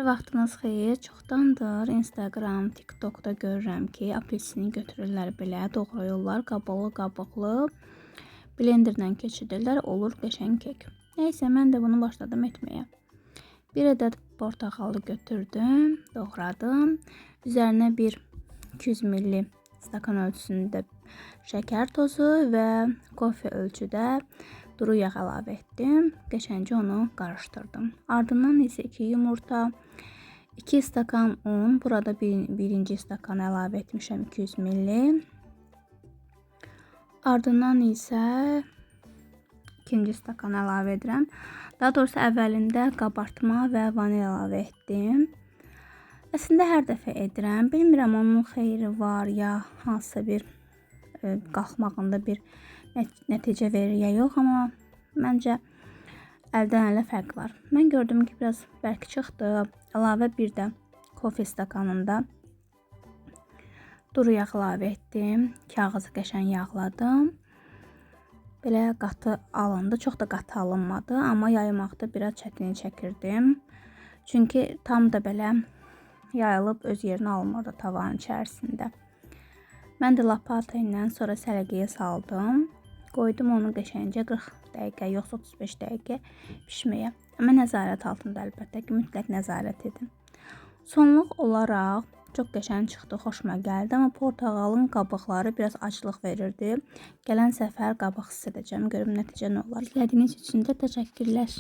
Vaxtınız xeyir. Çoxdandır Instagram, TikTokda görürəm ki, apelsini götürürlər belə, doğrayırlar, qabıqlı-qabıqlı blenderlə keçirirlər, olur qəşəng kek. Nəysə, mən də bunu başladım etməyə. Bir ədəd portağalı götürdüm, doğradım. Üzərinə bir 200 ml stakan ölçüsündə şəkər tozu və kofe ölçüdə duru yağ əlavə etdim. Qəşəngcə onu qarışdırdım. Ardından isə 2 yumurta, 2 stakan un, burada birinci stakan əlavə etmişəm 200 ml. Ardından isə ikinci stakan əlavə edirəm. Daha doğrusu əvvəlində qabartma və vanil əlavə etdim. Əslində hər dəfə edirəm. Bilmirəm onun xeyri var ya hansısa bir qalxmağında bir nəticə verir ya yox, amma məncə əldən ələ fərq var. Mən gördüm ki, biraz bərk çıxdı. Əlavə bir də kofe stakanında duru yağ əlavə etdim. Kağızı qəşəng yağladım. Belə qatı alındı. Çox da qatı alınmadı, amma yaymaqda biraz çətinlik çəkirdim. Çünki tam da belə yayılıb öz yerini almırdı tavanın içərisində. Mən də lapata ilə sonra səliqəyə saldım. Qoydum onu qəşəngcə 40 dəqiqə, yoxsa 35 dəqiqə pişməyə. Amma nəzarət altında əlbəttə ki, mütləq nəzarət edin. Sonluq olaraq çox qəşəng çıxdı, xoşuma gəldi. Amma portağalın qabıqları biraz acılıq verirdi. Gələn səfər qabıq hiss edəcəm, görüm nəticə nə olar. İzlədiyiniz üçün də təşəkkürlər.